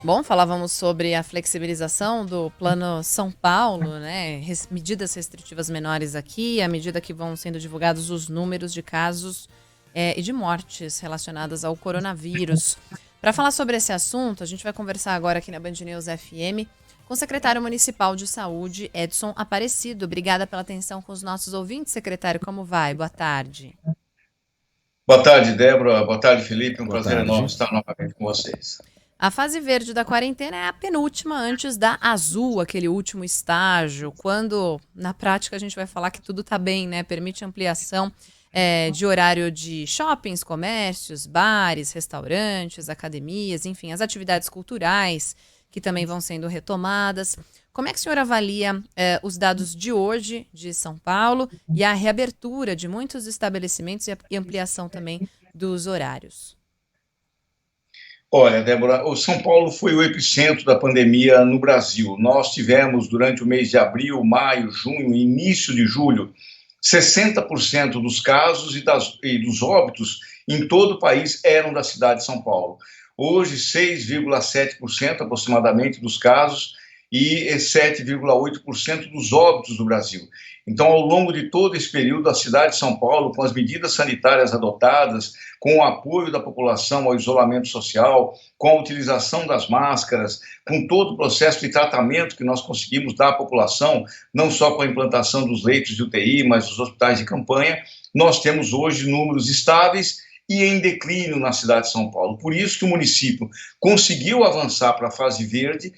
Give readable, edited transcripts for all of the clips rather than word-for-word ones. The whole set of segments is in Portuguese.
Bom, falávamos sobre a flexibilização do Plano São Paulo, né? Medidas restritivas menores aqui, à medida que vão sendo divulgados os números de casos e de mortes relacionadas ao coronavírus. Para falar sobre esse assunto, a gente vai conversar agora aqui na Band News FM com o secretário municipal de saúde, Edson Aparecido. Obrigada pela atenção com os nossos ouvintes, secretário. Como vai? Boa tarde. Boa tarde, Débora. Boa tarde, Felipe. Um Boa prazer enorme tarde. estar novamente com vocês. A fase verde da quarentena é a penúltima antes da azul, aquele último estágio, quando na prática a gente vai falar que tudo está bem, né? Permite ampliação de horário de shoppings, comércios, bares, restaurantes, academias, enfim, as atividades culturais que também vão sendo retomadas. Como é que o senhor avalia os dados de hoje de São Paulo e a reabertura de muitos estabelecimentos e ampliação também dos horários? Olha, Débora, o São Paulo foi o epicentro da pandemia no Brasil. Nós tivemos, durante o mês de abril, maio, junho e início de julho, 60% dos casos e dos óbitos em todo o país eram da cidade de São Paulo. Hoje, 6,7% aproximadamente dos casos e 7,8% dos óbitos do Brasil. Então, ao longo de todo esse período, a cidade de São Paulo, com as medidas sanitárias adotadas, com o apoio da população ao isolamento social, com a utilização das máscaras, com todo o processo de tratamento que nós conseguimos dar à população, não só com a implantação dos leitos de UTI, mas dos hospitais de campanha, nós temos hoje números estáveis e em declínio na cidade de São Paulo. Por isso que o município conseguiu avançar para a fase verde,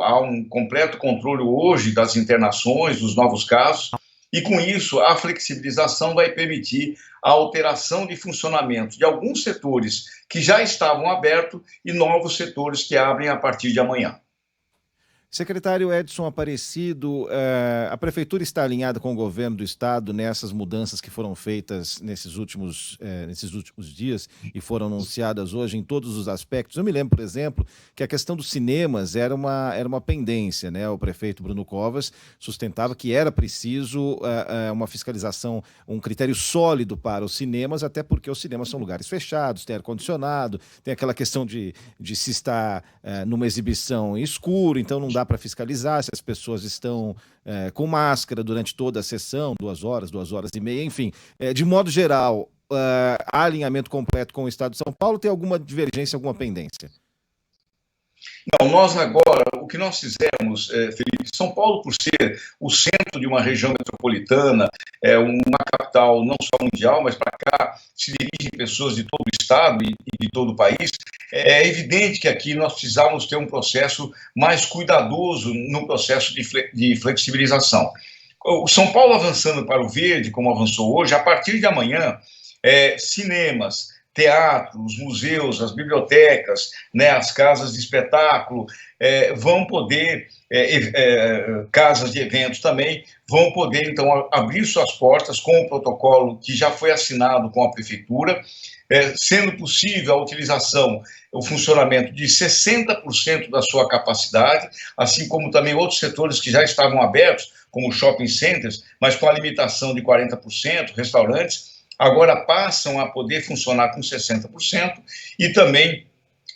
há um completo controle hoje das internações, dos novos casos, e com isso a flexibilização vai permitir a alteração de funcionamento de alguns setores que já estavam abertos e novos setores que abrem a partir de amanhã. Secretário Edson Aparecido, a Prefeitura está alinhada com o governo do Estado nessas mudanças que foram feitas nesses últimos dias e foram anunciadas hoje em todos os aspectos. Eu me lembro, por exemplo, que a questão dos cinemas era uma pendência, né? O prefeito Bruno Covas sustentava que era preciso uma fiscalização, um critério sólido para os cinemas, até porque os cinemas são lugares fechados, tem ar-condicionado, tem aquela questão de se estar numa exibição escuro, então não dá para fiscalizar se as pessoas estão com máscara durante toda a sessão, 2 horas e meia, enfim. De modo geral, há alinhamento completo com o Estado de São Paulo, tem alguma divergência, alguma pendência? Não, nós agora, o que nós fizemos, Felipe, São Paulo, por ser o centro de uma região metropolitana, uma capital não só mundial, mas para cá se dirigem pessoas de todo o estado e de todo o país, é evidente que aqui nós precisávamos ter um processo mais cuidadoso no processo de flexibilização. O São Paulo avançando para o verde, como avançou hoje, a partir de amanhã, cinemas, teatros, museus, as bibliotecas, né, as casas de espetáculo, vão poder, casas de eventos também, vão poder, então, abrir suas portas com o protocolo que já foi assinado com a Prefeitura, sendo possível a utilização, o funcionamento de 60% da sua capacidade, assim como também outros setores que já estavam abertos, como shopping centers, mas com a limitação de 40%, restaurantes, agora passam a poder funcionar com 60% e também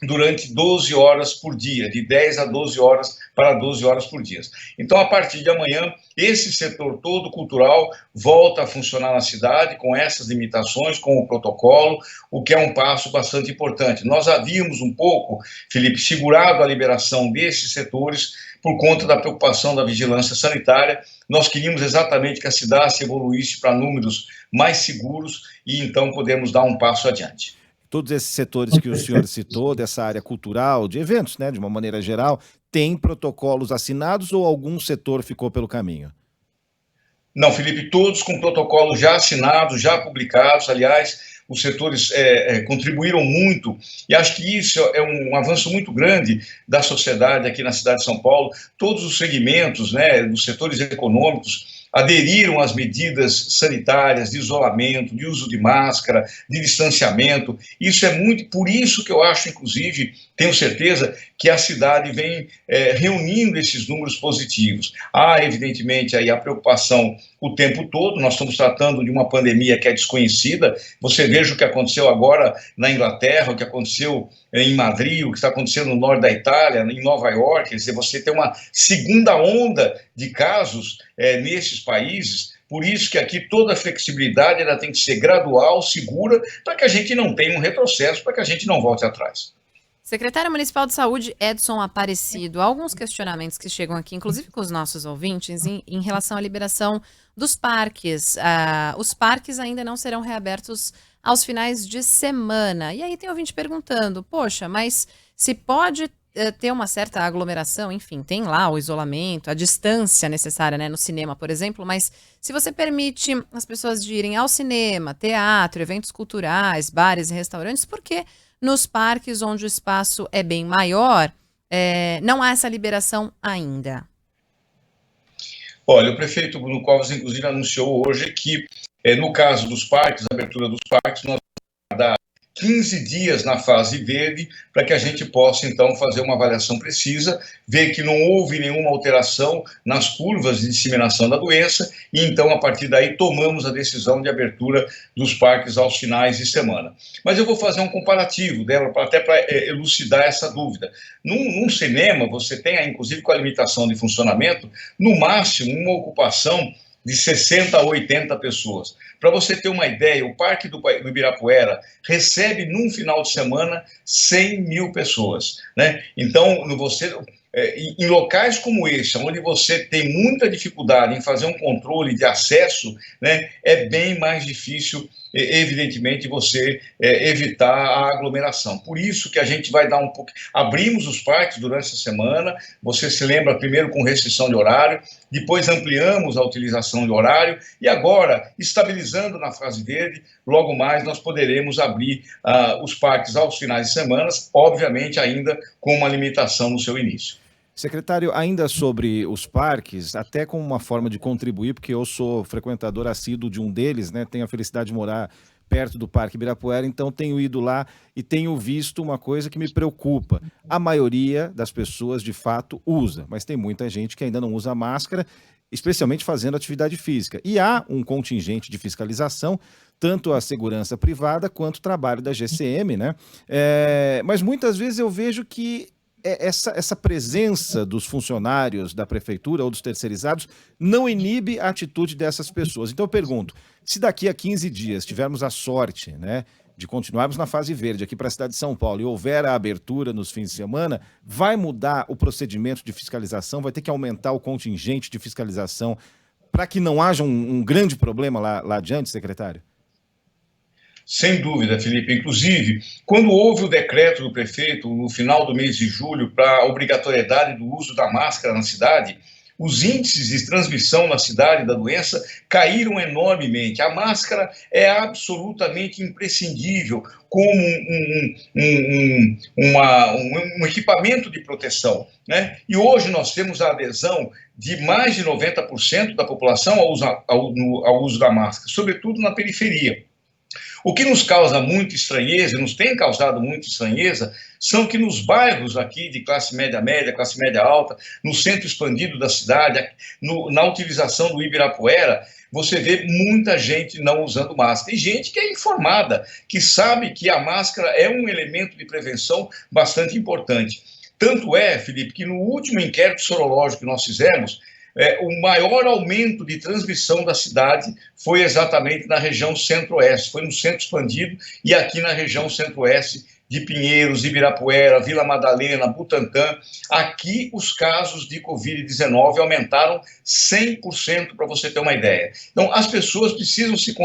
durante 12 horas por dia, de 10 a 12 horas para 12 horas por dia. Então, a partir de amanhã, esse setor todo cultural volta a funcionar na cidade com essas limitações, com o protocolo, o que é um passo bastante importante. Nós havíamos um pouco, Felipe, segurado a liberação desses setores por conta da preocupação da vigilância sanitária. Nós queríamos exatamente que a cidade se evoluísse para números mais seguros e então podemos dar um passo adiante. Todos esses setores que o senhor citou, dessa área cultural, de eventos, né, de uma maneira geral, tem protocolos assinados ou algum setor ficou pelo caminho? Não, Felipe, todos com protocolos já assinados, já publicados. Aliás, os setores contribuíram muito e acho que isso é um avanço muito grande da sociedade aqui na cidade de São Paulo. Todos os segmentos, né, dos setores econômicos aderiram às medidas sanitárias de isolamento, de uso de máscara, de distanciamento. Isso é muito, por isso que eu acho, inclusive, tenho certeza que a cidade vem reunindo esses números positivos. Há, evidentemente, aí a preocupação o tempo todo, nós estamos tratando de uma pandemia que é desconhecida. Você veja o que aconteceu agora na Inglaterra, o que aconteceu em Madrid, o que está acontecendo no norte da Itália, em Nova York. Quer dizer, você tem uma segunda onda de casos nesses países. Por isso que aqui toda a flexibilidade ela tem que ser gradual, segura, para que a gente não tenha um retrocesso, para que a gente não volte atrás. Secretário Municipal de Saúde, Edson Aparecido, há alguns questionamentos que chegam aqui, inclusive com os nossos ouvintes, em relação à liberação dos parques. Os parques ainda não serão reabertos aos finais de semana. E aí tem ouvinte perguntando, poxa, mas se pode ter uma certa aglomeração, enfim, tem lá o isolamento, a distância necessária, né, no cinema, por exemplo, mas se você permite as pessoas de irem ao cinema, teatro, eventos culturais, bares e restaurantes, por que nos parques onde o espaço é bem maior, não há essa liberação ainda? Olha, o prefeito Bruno Covas, inclusive, anunciou hoje que, no caso dos parques, a abertura dos parques, nós vamos dar 15 dias na fase verde, para que a gente possa, então, fazer uma avaliação precisa, ver que não houve nenhuma alteração nas curvas de disseminação da doença, e então, a partir daí, tomamos a decisão de abertura dos parques aos finais de semana. Mas eu vou fazer um comparativo dela, até para elucidar essa dúvida. Num cinema, você tem, inclusive com a limitação de funcionamento, no máximo, uma ocupação de 60 a 80 pessoas. Para você ter uma ideia, o Parque do Ibirapuera recebe, num final de semana, 100 mil pessoas, né? Então, em locais como esse, onde você tem muita dificuldade em fazer um controle de acesso, né, é bem mais difícil, evidentemente, você evitar a aglomeração. Por isso que a gente vai dar um pouco... Abrimos os parques durante essa semana, você se lembra, primeiro com restrição de horário, depois ampliamos a utilização de horário, e agora, estabilizando na fase verde, logo mais nós poderemos abrir os parques aos finais de semana, obviamente ainda com uma limitação no seu início. Secretário, ainda sobre os parques, até como uma forma de contribuir, porque eu sou frequentador assíduo de um deles, né? Tenho a felicidade de morar perto do Parque Ibirapuera, então tenho ido lá e tenho visto uma coisa que me preocupa. A maioria das pessoas, de fato, usa, mas tem muita gente que ainda não usa máscara, especialmente fazendo atividade física. E há um contingente de fiscalização, tanto a segurança privada quanto o trabalho da GCM, né? Mas muitas vezes eu vejo que essa presença dos funcionários da prefeitura ou dos terceirizados não inibe a atitude dessas pessoas. Então eu pergunto, se daqui a 15 dias tivermos a sorte, né, de continuarmos na fase verde aqui para a cidade de São Paulo e houver a abertura nos fins de semana, vai mudar o procedimento de fiscalização, vai ter que aumentar o contingente de fiscalização para que não haja um grande problema lá adiante, secretário? Sem dúvida, Felipe. Inclusive, quando houve o decreto do prefeito, no final do mês de julho, para a obrigatoriedade do uso da máscara na cidade, os índices de transmissão na cidade da doença caíram enormemente. A máscara é absolutamente imprescindível como um equipamento de proteção, né? E hoje nós temos a adesão de mais de 90% da população ao uso da máscara, sobretudo na periferia. O que nos causa muita estranheza, nos tem causado muita estranheza, são que nos bairros aqui de classe média média, classe média alta, no centro expandido da cidade, na utilização do Ibirapuera, você vê muita gente não usando máscara. E gente que é informada, que sabe que a máscara é um elemento de prevenção bastante importante. Tanto é, Felipe, que no último inquérito sorológico que nós fizemos, o maior aumento de transmissão da cidade foi exatamente na região centro-oeste, foi no centro expandido e aqui na região centro-oeste de Pinheiros, Ibirapuera, Vila Madalena, Butantã. Aqui os casos de Covid-19 aumentaram 100%, para você ter uma ideia. Então, as pessoas precisam se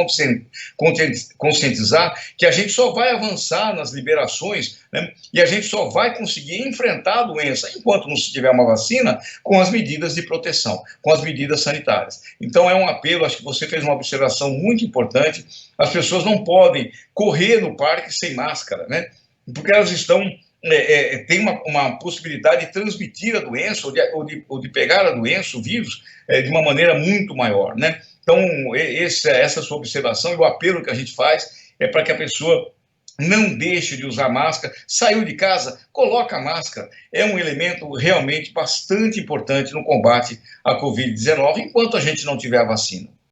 conscientizar que a gente só vai avançar nas liberações, né, e a gente só vai conseguir enfrentar a doença, enquanto não se tiver uma vacina, com as medidas de proteção, com as medidas sanitárias. Então, é um apelo, acho que você fez uma observação muito importante, as pessoas não podem correr no parque sem máscara, né? Porque elas estão tem uma possibilidade de transmitir a doença ou de pegar a doença, o vírus, de uma maneira muito maior, né? Então, essa sua observação e o apelo que a gente faz é para que a pessoa não deixe de usar máscara, saiu de casa, coloca a máscara, é um elemento realmente bastante importante no combate à Covid-19, enquanto a gente não tiver a vacina.